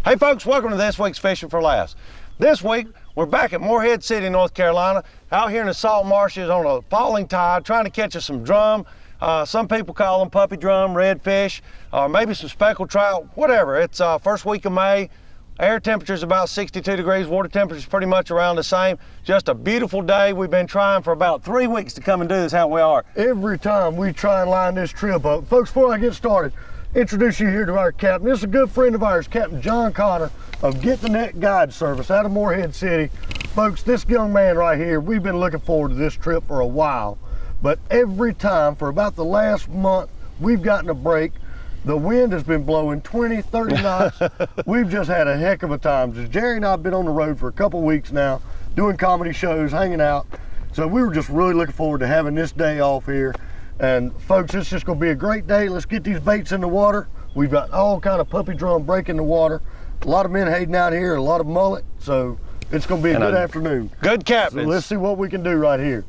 Hey folks, welcome to this week's Fishing for Laughs. This week, we're back at Morehead City, North Carolina, out here in the salt marshes on a falling tide, trying to catch us some drum. Some people call them puppy drum, redfish, or maybe some speckled trout, whatever. It's first week of May. Air temperature is about 62 degrees, water temperature is pretty much around the same. Just a beautiful day. We've been trying for about 3 weeks to come and do this, haven't we, Art? Every time we try and line this trip up. Folks, before I get started, introduce you here to our captain. This is a good friend of ours, Captain John Connor of Get the Net Guide Service out of Morehead City. Folks, this young man right here, we've been looking forward to this trip for a while. But every time, for about the last month, we've gotten a break. The wind has been blowing 20, 30 knots. We've just had a heck of a time. Jerry and I have been on the road for a couple weeks now, doing comedy shows, hanging out. So we were just really looking forward to having this day off here. And folks, it's just gonna be a great day. Let's get these baits in the water. We've got all kind of puppy drum breaking the water. A lot of menhaden out here, a lot of mullet. So it's gonna be a good afternoon. Good captain. So let's see what we can do right here.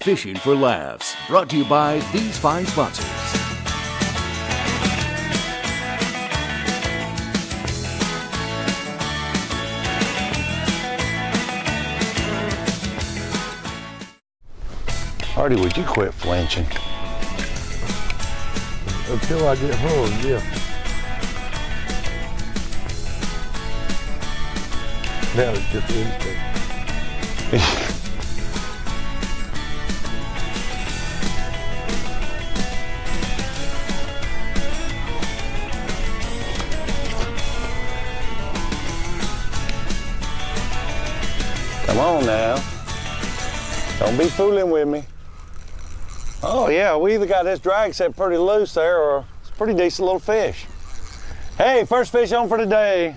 Fishing for Laughs, brought to you by these fine sponsors. Artie, would you quit flinching? Until I get home, yeah. Now it's just instinct. Come on now. Don't be fooling with me. Oh yeah, we either got this drag set pretty loose there or it's a pretty decent little fish. Hey, first fish on for the day.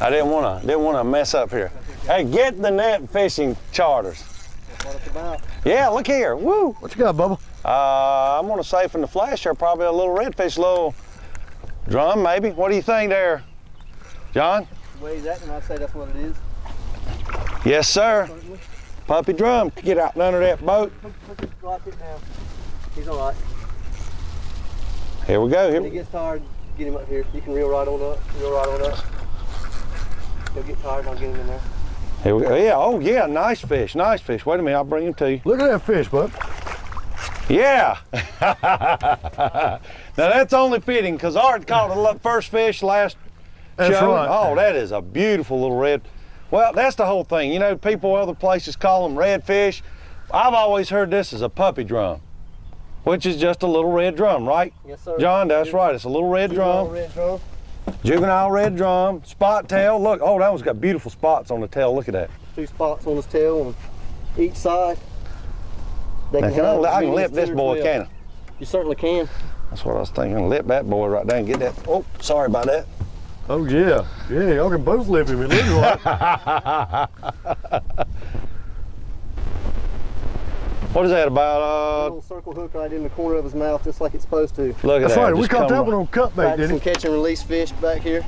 I didn't wanna mess up here. Hey, Get the Net Fishing Charters. That's what it's about. Yeah, look here, woo. What you got, Bubba? I'm gonna say from the flash there, probably a little redfish, a little drum maybe. What do you think there, John? The way he's acting, I'd say that's what it is. Yes, sir. Certainly. Puppy drum, get out and under that boat. Drop it down. He's all right. Here we go. When he gets tired, get him up here. You can reel right on up. Reel right on up. He'll get tired, I'll get him in there. Here we go. Yeah, oh yeah, nice fish, nice fish. Wait a minute, I'll bring him to you. Look at that fish, bud. Yeah. Now that's only fitting because Art caught the first fish last That's show. right. Oh, that is a beautiful little red. Well, that's the whole thing. You know, people other places call them redfish. I've always heard this as a puppy drum, which is just a little red drum, right? Yes, sir. John, that's right. It's a little red drum. Red drum. Juvenile red drum, spot tail. Look, oh, that one's got beautiful spots on the tail. Look at that. 2 spots on his tail on each side. They Now, can have I as can many lip as this 10 or boy, 12. can I? You certainly can. That's what I was thinking. Lip that boy right there and get that. Oh, sorry about that. Oh yeah, yeah, y'all can both lip him, it looks like. What is that A about? little circle hook right in the corner of his mouth, just like it's supposed to. Look at That's that. right, we just caught come that one on cut bait, Practicing didn't catch and release fish back here.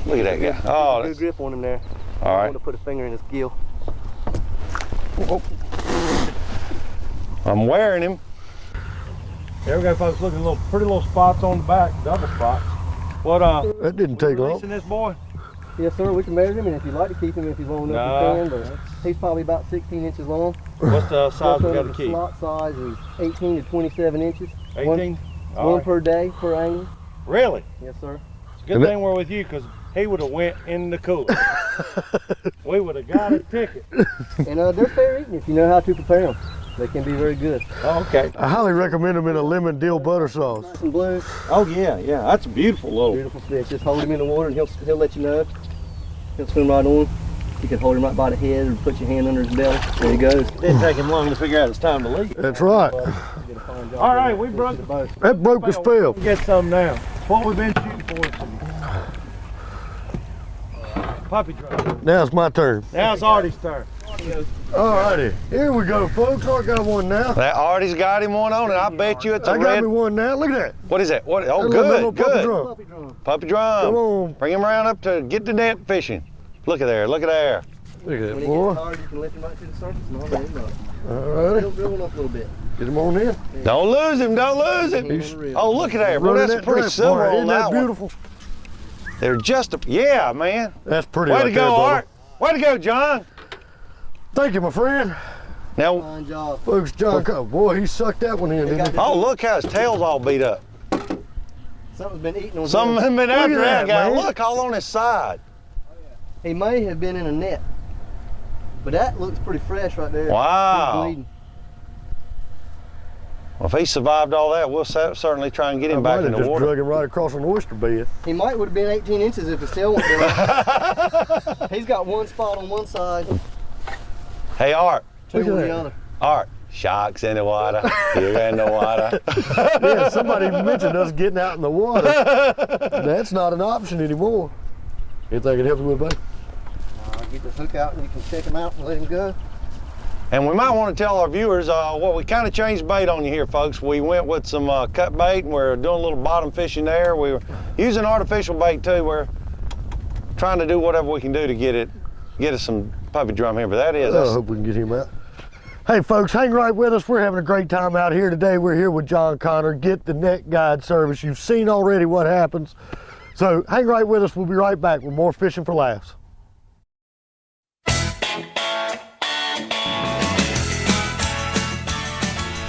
Look at that guy. Oh, Good that's, grip on him there. all I right. want to put a finger in his gill. I'm wearing him. There we go, folks. Look at pretty little spots on the back, double spots. What That didn't take long. releasing this boy? Yes, sir. We can measure him, and if you'd like to keep him, if he's long enough, No. you can. But he's probably about 16 inches long. What's the size we got to The keep? slot size is 18 to 27 inches. 18? All One right. per day per angler. Really? Yes, sir. It's a good thing we're with you because he would have went in the cooler. We would have got a ticket. And they're fair eating if you know how to prepare them. They can be very good. Oh, okay. I highly recommend them in a lemon dill butter sauce. Nice and blue. Oh yeah, yeah. That's a beautiful little. Beautiful fish. Just hold him in the water and he'll let you know. He'll swim right on. You can hold him right by the head or put your hand under his belly. There he goes. It didn't take him long to figure out it's time to leave. That's right. You did a fine job All right, there. we broke the boat. That broke the spell. Get some now. what we've been shooting for. Puppy drum. Now it's my turn. Now it's Artie's turn. Alrighty, here we go, folks. I got one now. That Artie's got him one on, and I bet you it's a I got red. me one now. Look at that. What is that? What? Oh, That little good, puppy good. drum. Puppy drum. Puppy drum. Come on. Bring him around up to get the net fishing. Look at there. Look at there. Look at When that, he boy. gets hard, you can lift him right to the surface and all that. Alrighty, Reel him up a little bit. get him on in. Don't lose him. Don't lose him. Hand on the reel. Oh, look at there. Boy, Running that's that pretty drag silver bar. on Isn't that that one. beautiful? They're just a, yeah, man. That's pretty. Way right to there, go, brother. Art. Way to go, John. Thank you, my friend. Now, Fine job. Folks, John, boy, he sucked that one in, didn't he? oh, look how his tail's all beat up. Something's been eating on Some him. have been after at that that, guy. man. Look, all on his side. He may have been in a net. But that looks pretty fresh right there. Wow. He's bleeding. Well, if he survived all that, we'll certainly try and get I him might back in have the just water. drug him right across an oyster bed. He might would have been 18 inches if his tail went down. He's got one spot on one side, Hey, Art. two Look at on the that. other. Art. Sharks in the water. You in the water. Yeah, somebody mentioned us getting out in the water. That's not an option anymore. Anything I can help you with, buddy? Get this hook out and you can check him out and let him go. And we might want to tell our viewers, well, we kind of changed bait on you here, folks. We went with some cut bait, and we're doing a little bottom fishing there. We were using artificial bait too. We're trying to do whatever we can do to get us some puppy drum here. But that is, I hope we can get him out. Hey folks, hang right with us. We're having a great time out here today. We're here with John Connor, Get the Net Guide service. You've seen already what happens. So hang right with us. We'll be right back with more Fishing for Laughs.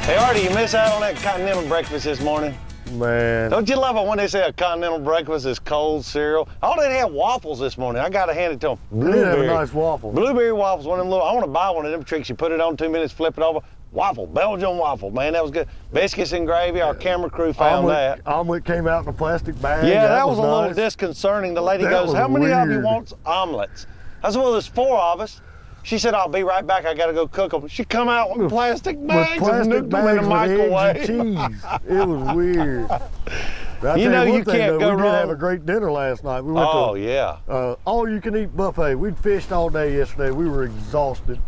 Hey, Artie, you miss out on that continental breakfast this morning? Man, Don't you love it when they say a continental breakfast is cold cereal? Oh, they had waffles this morning. I got to hand it to them. we did have a nice waffle. Blueberry waffles, one of them little, I want to buy one of them tricks. You put it on 2 minutes, flip it over. Waffle, Belgian waffle, man, that was good. Biscuits and gravy, our camera crew found that. Omelet came out in a plastic bag. Yeah, that was a little nice. disconcerting. The lady That goes, was how many of you weird. want omelets? I said, well, there's 4 of us. She said, I'll be right back. I got to go cook them. She come out with plastic bags with and plastic nuked them in the bags with eggs and microwave. cheese. It was weird. But I You tell know one you thing, can't though, go we did have wrong. a great dinner last night. We went Oh, to yeah. all-you-can-eat buffet. We'd fished all day yesterday. We were exhausted.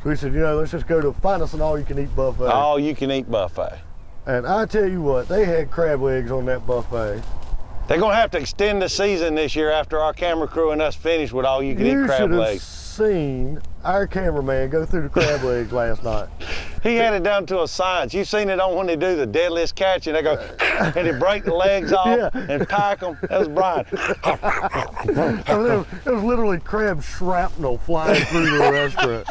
So we said, you know, let's just go to find us an all-you-can-eat buffet. All you can eat buffet. And I tell you what, they had crab legs on that buffet. They're going to have to extend the season this year after our camera crew and us finish with all you can eat You crab should have legs. seen our cameraman go through the crab legs last night. He had it down to a science. You've seen it on when they do the deadliest catch and they go, and they break the legs off Yeah. and pack them. That was Brian. It was literally crab shrapnel flying through the restaurant.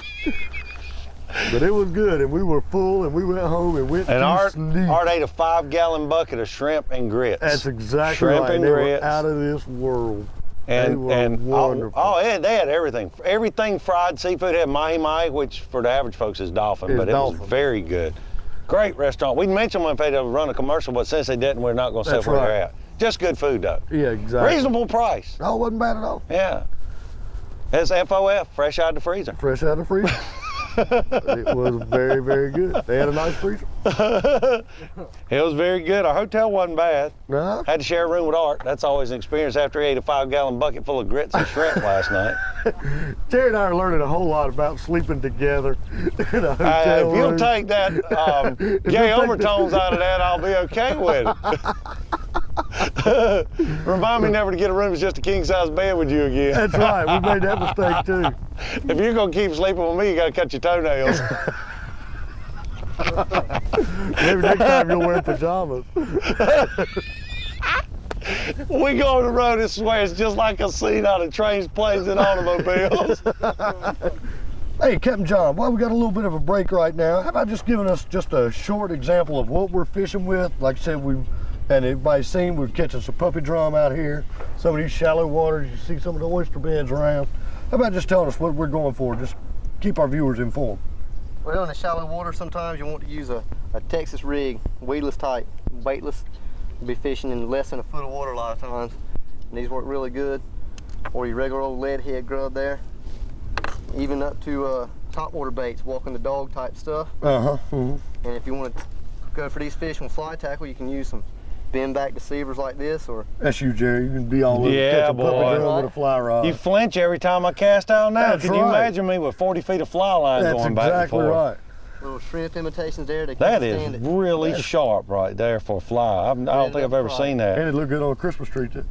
But it was good, and we were full, and we went home and went And to Art sleep. ate a 5-gallon bucket of shrimp and grits. That's exactly Shrimp right. and They grits. were out of this world. They and were wonderful. they had everything. Everything fried seafood had mahi-mahi, which for the average folks is dolphin, Is but it dolphin. was very good. Great restaurant. We mentioned them if they'd run a commercial, but since they didn't, we're not going to say That's where right. they're at. Just good food though. Yeah, exactly. Reasonable price. Oh, it wasn't bad at all. Yeah. It's FOF, fresh out of the freezer. Fresh out of the freezer. It was very, very good. They had a nice freezer. It was very good. Our hotel wasn't bad. No? Had to share a room with Art. That's always an experience after he ate a 5-gallon bucket full of grits and shrimp last night. Terry and I are learning a whole lot about sleeping together in a hotel If you'll room. take that gay overtones out of that, I'll be okay with it. Remind me never to get a room that's just a king-size bed with you again. That's right. We made that mistake too. If you're gonna keep sleeping with me, you gotta cut your toenails. Maybe next time you'll wear pajamas. We go on the road and swear it's just like a scene out of trains, planes, and automobiles. Hey, Captain John, while we got a little bit of a break right now, how about just giving us just a short example of what we're fishing with? Like I said, and everybody's seen, we're catching some puppy drum out here. Some of these shallow waters, you see some of the oyster beds around. How about just telling us what we're going for? Just keep our viewers informed. Well, in the shallow water, sometimes you want to use a Texas rig, weedless type, baitless. You'll be fishing in less than a foot of water a lot of times. And these work really good. Or your regular old lead head grub there. Even up to topwater baits, walking the dog type stuff. Uh-huh. And if you want to go for these fish on fly tackle, you can use some bend back deceivers like this, or That's you, Jerry. You can be all over Yeah, catch a puppy boy. drum with a fly rod. You flinch every time I cast out now. That's Can you right. imagine me with 40 feet of fly line That's going back and exactly forth? right. little shrimp imitations there. They That can't is stand it. really sharp right there for a fly. I don't think I've ever seen that. And it looked good on a Christmas tree too.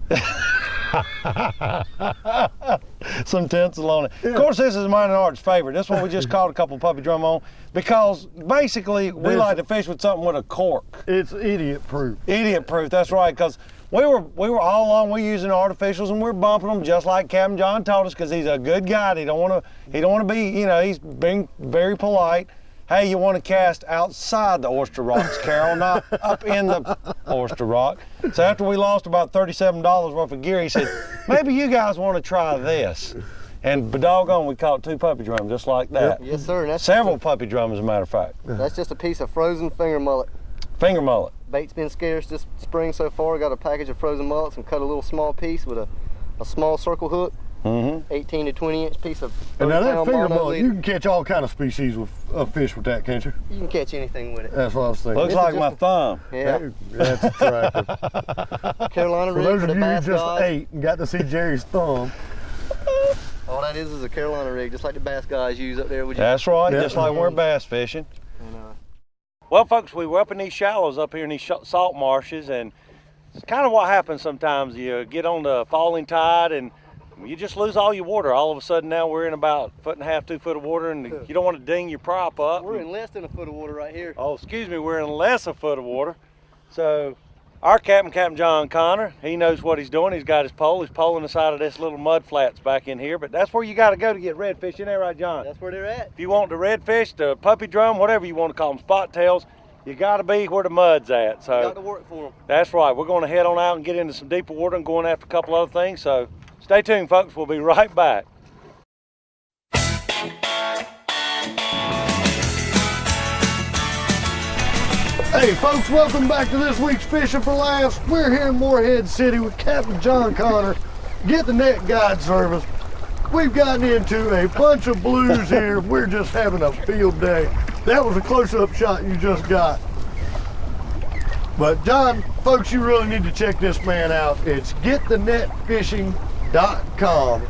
Some tinsel on it. Of course, this is mine and Art's favorite. This one we just caught a couple puppy drum on because basically we This- like to fish with something with a cork. It's idiot proof. Idiot proof, that's right, because we were all along, we're using artificials and we're bumping them just like Captain John taught us because he's a good guy. He don't want to be, you know, he's being very polite. Hey, you want to cast outside the oyster rocks, Carol, not up in the oyster rock. So after we lost about $37 worth of gear, he said, maybe you guys want to try this. And doggone, we caught 2 puppy drums just like that. Yes, sir. And that's Several puppy drums, as a matter of fact. That's just a piece of frozen finger mullet. Finger mullet. Bait's been scarce this spring so far. Got a package of frozen mullets and cut a little small piece with a small circle hook. 18 to 20 inch piece of And now that 30-pound finger mono mullet, leader. you can catch all kind of species of fish with that, can't you? You can catch anything with it. That's what I was thinking. Looks This is like my just thumb. Yeah, Hey, that's attractive. Carolina For rig those for of the you who bass just guys. ate and got to see Jerry's thumb, All that is a Carolina rig, just like the bass guys use up there. With That's right, Yeah. just like we're bass fishing. And, Well, folks, we were up in these shallows up here in these salt marshes, and it's kind of what happens sometimes. You get on the falling tide and you just lose all your water. All of a sudden now we're in about 1.5 to 2 foot of water, and you don't want to ding your prop up. we're in less than a foot of water right here. Oh, excuse me, we're in less a foot of water. So our captain, Captain John Connor, he knows what he's doing. He's got his pole. He's poling the side of this little mud flats back in here, but that's where you got to go to get redfish. Isn't that right, John? That's where they're at. If you want the redfish, the puppy drum, whatever you want to call them, spot tails, you got to be where the mud's at. So Got to work for them. that's right. We're going to head on out and get into some deeper water and going after a couple other things. So stay tuned, folks. We'll be right back. hey folks, welcome back to this week's Fishing for Laughs. We're here in Morehead City with Captain John Connor, Get the Net Guide Service. We've gotten into a bunch of blues here. We're just having a field day. That was a close-up shot you just got. But John, folks, you really need to check this man out. It's getthenetfishing.com.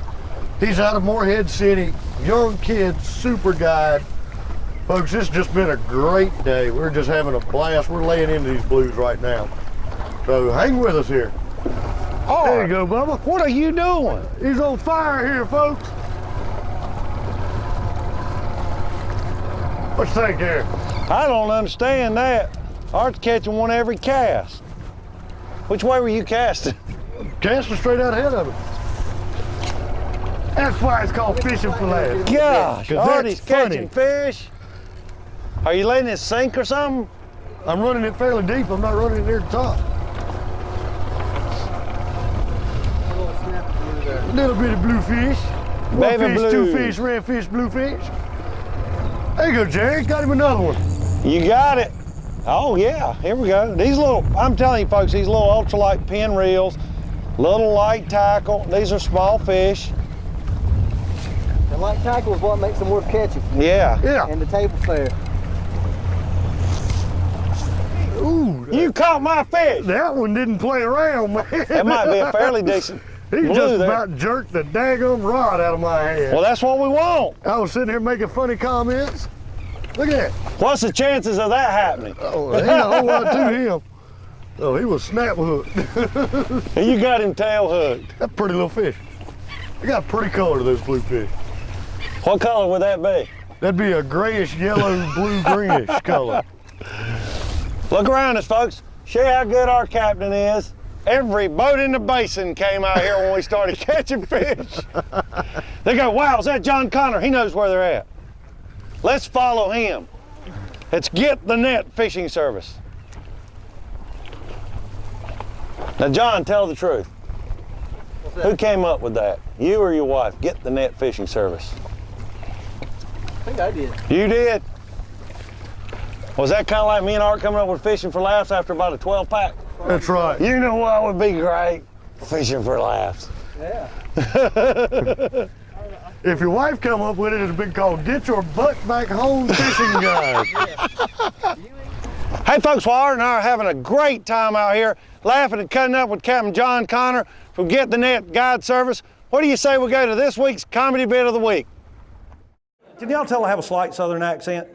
He's out of Morehead City, young kid, super guide. Folks, it's just been a great day. We're just having a blast. We're laying into these blues right now. So hang with us here. There you go, Bubba. What are you doing? He's on fire here, folks. What you think here? I don't understand that. Art's catching one every cast. Which way were you casting? Casting straight out ahead of him. That's why it's called fishing for laughs. Gosh, 'Cause Artie's that's funny. catching fish. Are you letting it sink or something? I'm running it fairly deep. I'm not running it near the top. A little bit of bluefish. One Baby fish, blue. 2 fish, redfish, bluefish. There you go, Jerry. Got him another one. You got it. Oh yeah, here we go. These little, I'm telling you folks, these little ultralight pin reels, little light tackle. These are small fish. The light tackle is what makes them worth catching. Yeah. Yeah. And the table fare. Ooh, You caught my fish. that one didn't play around, man. That might be a fairly decent He blue just there. about jerked the daggum rod out of my hand. Well, that's what we want. I was sitting here making funny comments. Look at that. What's the chances of that happening? Oh, ain't a whole lot to him. Oh, he was snap hooked. You got him tail hooked. That's a pretty little fish. They got a pretty color to those blue fish. What color would that be? That'd be a grayish, yellow, blue, greenish color. Look around us, folks. See how good our captain is. Every boat in the basin came out here when we started catching fish. They go, wow, is that John Connor? He knows where they're at. Let's follow him. Let's Get the Net Fishing Service. Now, John, tell the truth. What's that? Who came up with that? You or your wife? Get the Net Fishing Service. I think I did. You did? Was that kind of like me and Art coming up with Fishing for Laughs after about a 12-pack? That's right. You know what would be great? Fishing for Laughs. Yeah. If your wife come up with it, it'd be called Get Your Butt Back Home Fishing Guide. Hey folks, while Art and I are having a great time out here, laughing and cutting up with Captain John Connor from Get the Net Guide Service. What do you say we go to this week's Comedy Bit of the Week? Can y'all tell I have a slight Southern accent?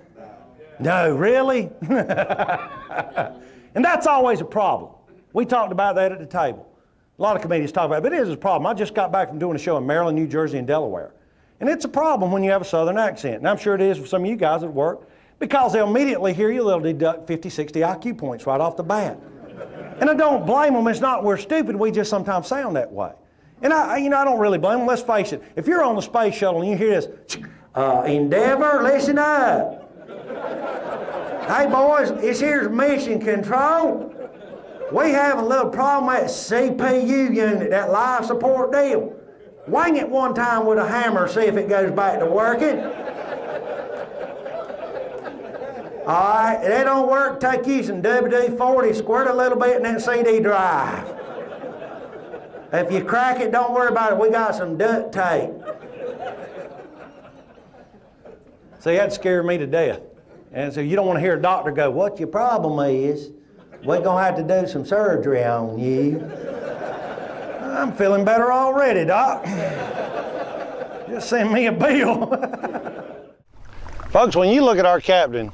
No, really? And that's always a problem. We talked about that at the table. A lot of comedians talk about it, but it is a problem. I just got back from doing a show in Maryland, New Jersey, and Delaware. And it's a problem when you have a Southern accent. And I'm sure it is for some of you guys at work, because they'll immediately hear you, they'll deduct 50, 60 IQ points right off the bat. And I don't blame them. It's not we're stupid. We just sometimes sound that way. And I don't really blame them. Let's face it. If you're on the space shuttle and you hear this, Endeavor, listen up. Hey boys, it's here's Mission Control. We have a little problem at CPU unit, that life support deal. Wing it one time with a hammer, see if it goes back to working. All right, if that don't work, take you some WD-40, squirt a little bit in that CD drive. If you crack it, don't worry about it, we got some duct tape. See, that scared me to death. And so you don't want to hear a doctor go, what your problem is, we're going to have to do some surgery on you. I'm feeling better already, Doc. Just send me a bill. Folks, when you look at our captain,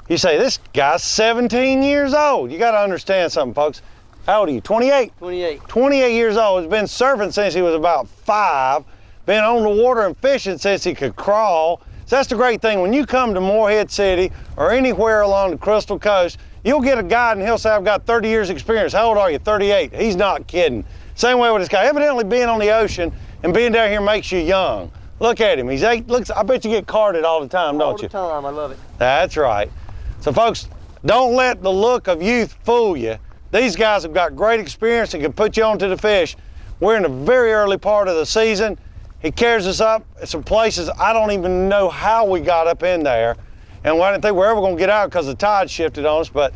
you say, this guy's 17 years old. You got to understand something, folks. How old are you, 28? 28. 28 years old. He's been surfing since he was about 5. Been on the water and fishing since he could crawl. So that's the great thing. When you come to Morehead City or anywhere along the Crystal Coast, you'll get a guide and he'll say, I've got 30 years experience. How old are you? 38. He's not kidding. Same way with this guy. Evidently being on the ocean and being down here makes you young. Look at him. He's 8. Looks, I bet you get carded all the time, don't you? All the time. I love it. That's right. So folks, don't let the look of youth fool you. These guys have got great experience and can put you onto the fish. We're in the very early part of the season. He carries us up at some places I don't even know how we got up in there. And I didn't think we were ever going to get out because the tide shifted on us, but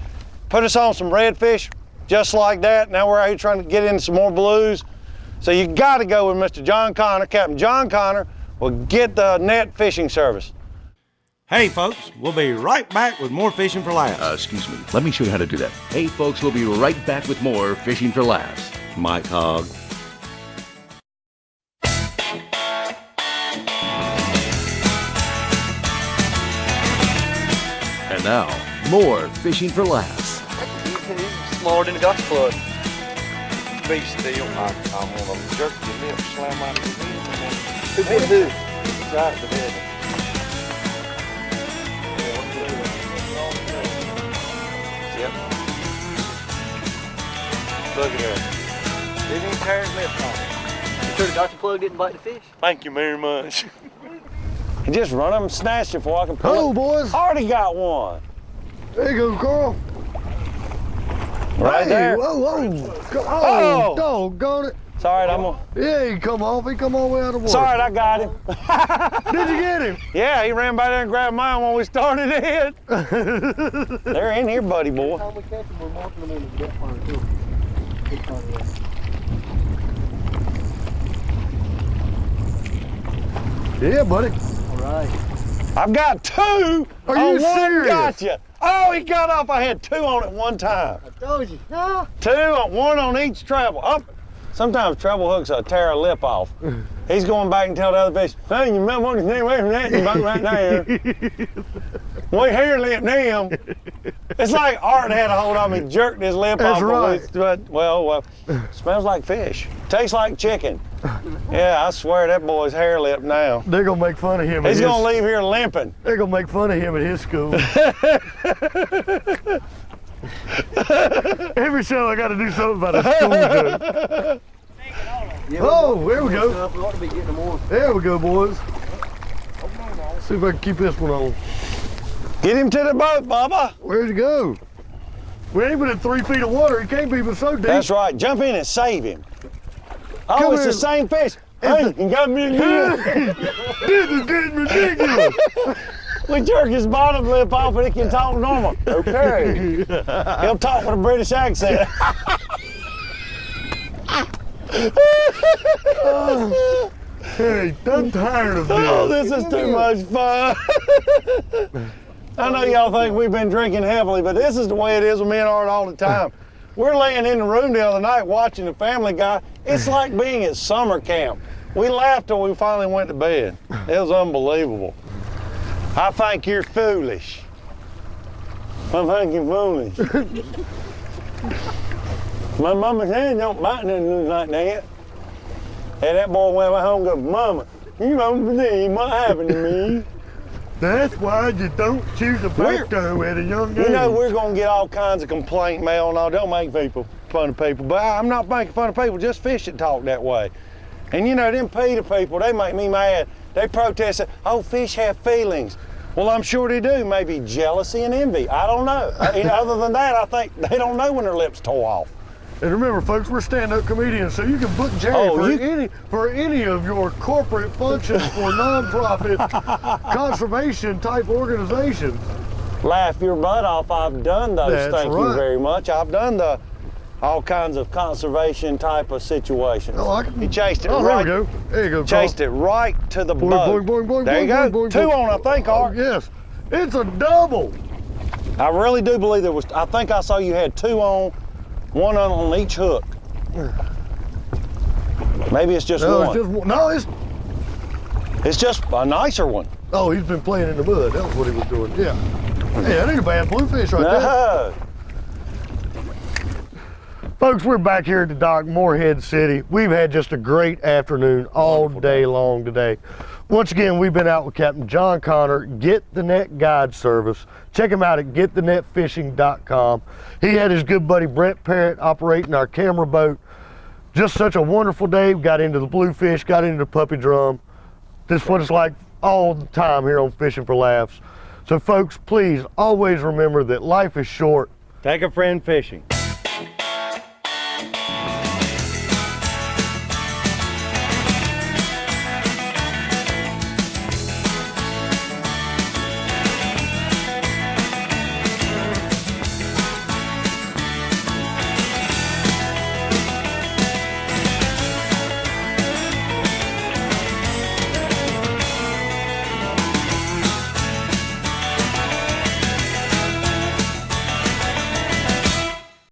put us on some redfish just like that. Now we're out here trying to get into some more blues. So you got to go with Mr. John Connor. Captain John Connor will Get the Net Fishing Service. Hey folks, we'll be right back with more Fishing for Laughs. Excuse me, let me show you how to do that. Hey folks, we'll be right back with more Fishing for Laughs. Mike Hogg. And now, more Fishing for Laughs. He's smaller than a gotcha plug. Be still. I'm gonna jerk your lips, slam out of your head. Who did who? Right, the head. Yep. Look at that. Didn't even tear his lips off. You sure the gotcha plug didn't bite the fish? Thank you very much. He just run up and snatched it before I can pull Hello, it. boys. Already got one. There you go, Carl. Right hey, there. Whoa. Oh. Doggone it. It's all right, I'm gonna. Yeah, he come off. He come all the way out of the water. It's all right, I got him. Did you get him? Yeah, he ran by there and grabbed mine when we started it. They're in here, buddy boy. Time we catch them, we're marking them in the depth line too. Yeah, buddy. All right. I've got 2 Are on you one serious? gotcha. Oh, he got off. I had 2 on at one time. I told you. Ah. 2, one on each treble. Up. Sometimes treble hooks will tear a lip off. He's going back and tell the other fish, hey, you might want to stay away from that boat right there. We hair lipped them. It's like Art had a hold of me, jerked his lip That's off. right. But, well, smells like fish. Tastes like chicken. Yeah, I swear that boy's hair lip now. They're gonna make fun of him. He's going to leave here limping. They're gonna make fun of him at his school. Every show I got to do something about a school joke. Yeah, Oh, there we go. We ought to be getting them on. There we go, boys. See if I can keep this one on. Get him to the boat, Bubba. Where'd he go? We ain't been in 3 feet of water. He can't be but so deep. That's right. Jump in and save him. Oh, Come it's here. the same fish. Hey, you got me again. This is getting ridiculous. We jerk his bottom lip off and he can talk normal. Okay. He'll talk with a British accent. Hey, I'm tired of Oh, this. this is too much fun. I know y'all think we've been drinking heavily, but this is the way it is with me and Art all the time. We're laying in the room the other night watching the Family Guy. It's like being at summer camp. We laughed till we finally went to bed. It was unbelievable. I think you're foolish. I think you're foolish. My mama said don't bite nothing like that. And that boy went home and goes, Mama, you don't believe what happened to me. That's why you don't chew tobacco at a young age. You know, we're going to get all kinds of complaint mail and all. Don't make fun of people. But I'm not making fun of people, just fish that talk that way. And you know, them PETA people, they make me mad. They protest, oh, fish have feelings. Well, I'm sure they do. Maybe jealousy and envy. I don't know. Other than that, I think they don't know when their lips tore off. And remember, folks, we're stand-up comedians, so you can book Jerry for any of your corporate functions for nonprofit conservation-type organizations. Laugh your butt off. I've done those. That's Thank you right. very much. I've done all kinds of conservation type of situations. Oh, He chased it there right. we go. There you go, Carl. Chased it right to the Boing, boat. boing, boing, boing, There you boing, go. boing, boing, 2 boing. on, I think, Oh, Art. yes. It's a double. I really do believe there was. I think I saw you had 2 on, 1 on each hook. Maybe it's just No, one. it's just one. No, it's. It's just a nicer one. Oh, he's been playing in the mud. That was what he was doing. Yeah. Hey, that ain't a bad bluefish right there. No. Folks, we're back here at the dock, Morehead City. We've had just a great afternoon all day long today. Once again, we've been out with Captain John Connor, Get the Net Guide Service. Check him out at getthenetfishing.com. He had his good buddy Brent Parrott operating our camera boat. Just such a wonderful day. We got into the bluefish, got into the puppy drum. This is what it's like all the time here on Fishing for Laughs. So folks, please always remember that life is short. Take a friend fishing.